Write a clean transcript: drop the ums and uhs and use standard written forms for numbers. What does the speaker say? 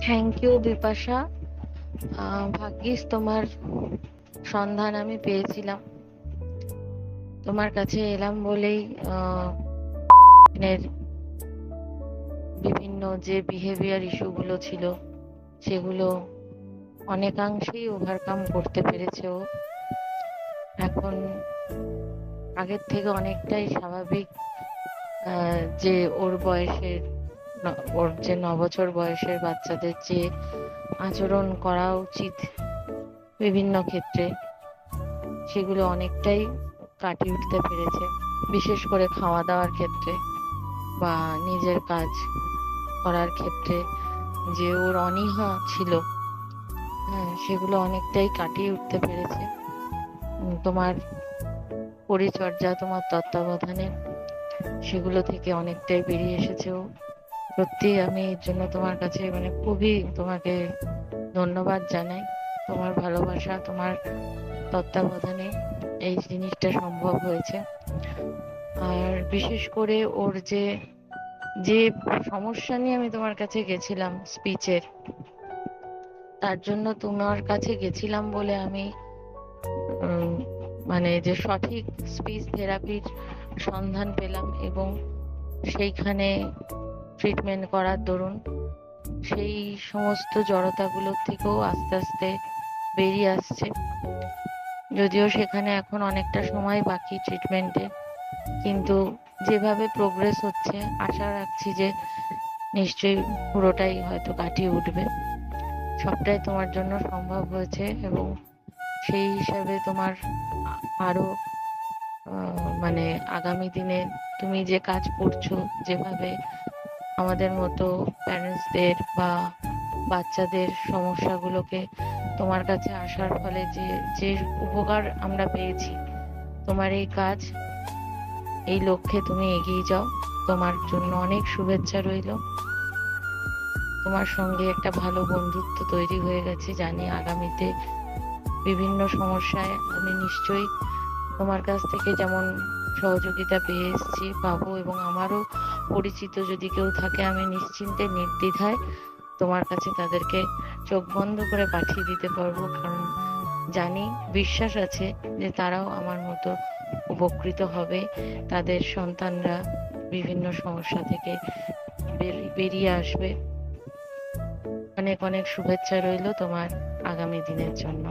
Thank you Bipasha. ভাগ্যিস তোমার সন্ধান আমি পেয়েছিলাম। তোমার কাছে এলাম বলেই এর বিভিন্ন যে বিহেভিয়ার ইস্যুগুলো ছিল সেগুলো অনেকাংশেই ওভারকাম করতে পেরেছে ও। এখন আগের থেকে অনেকটাই স্বাভাবিক। যে ওর বয়সের ওর যে 9 বছর বয়সের বাচ্চাদের যে আচরণ করা উচিত বিভিন্ন ক্ষেত্রে, সেগুলো অনেকটাই কাটিয়ে উঠতে পেরেছে। বিশেষ করে খাওয়া দাওয়ার ক্ষেত্রে বা নিজের কাজ করার ক্ষেত্রে যে ওর অনীহা ছিল, হ্যাঁ, সেগুলো অনেকটাই কাটিয়ে উঠতে পেরেছে। তোমার পরিচর্যা, তোমার তত্ত্বাবধানে সেগুলো থেকে অনেকটাই বেরিয়ে এসেছে ও। সত্যি আমি এর জন্য তোমার কাছে খুবই তোমাকে ধন্যবাদ জানাই। তোমার ভালোবাসা, তোমার তত্ত্বাবধানে এই জিনিসটা সম্ভব হয়েছে। আর বিশেষ করে ওর যে যে সমস্যা নিয়ে আমি তোমার কাছে গেছিলাম স্পিচের, তার জন্য তোমার কাছে গেছিলাম বলে আমি উম, যে সঠিক স্পিচ থেরাপির সন্ধান পেলাম এবং সেইখানে ট্রিটমেন্ট করার দরুন সেই সমস্ত জড়তাগুলোর থেকেও আস্তে আস্তে বেরিয়ে আসছে। যদিও সেখানে এখন অনেকটা সময় বাকি ট্রিটমেন্টে, কিন্তু যেভাবে প্রোগ্রেস হচ্ছে আশা রাখছি যে নিশ্চয়ই পুরোটাই হয়তো কাটিয়ে উঠবে। সবটাই তোমার জন্য সম্ভব হয়েছে এবং সেই হিসাবে তোমার আরো আগামী দিনে তুমি যে কাজ করছো, যেভাবে আমাদের মতো প্যারেন্টসদের বা বাচ্চাদের সমস্যাগুলোকে তোমার কাছে আসার ফলে যে যে উপকার আমরা পেয়েছি, তোমার এই কাজ, এই লক্ষ্যে তুমি এগিয়ে যাও। তোমার জন্য অনেক শুভেচ্ছা রইল। তোমার সঙ্গে একটা ভালো বন্ধুত্ব তৈরি হয়ে গেছে, জানি আগামীতে বিভিন্ন সমস্যায় আমি নিশ্চয়ই তোমার কাছ থেকে যেমন সহযোগিতা পেয়ে এসেছি পাবো, এবং আমারও পরিচিত যদি কেউ থাকে আমি নিশ্চিন্তে নির্দ্বিধায় তোমার কাছে তাদেরকে চোখ বন্ধ করে পাঠিয়ে দিতে পারবো, কারণ জানি, বিশ্বাস আছে যে তারাও আমার মতো উপকৃত হবে। তাদের সন্তানরা বিভিন্ন সমস্যা থেকে বেরিয়ে আসবে। অনেক অনেক শুভেচ্ছা রইল তোমার আগামী দিনের জন্য।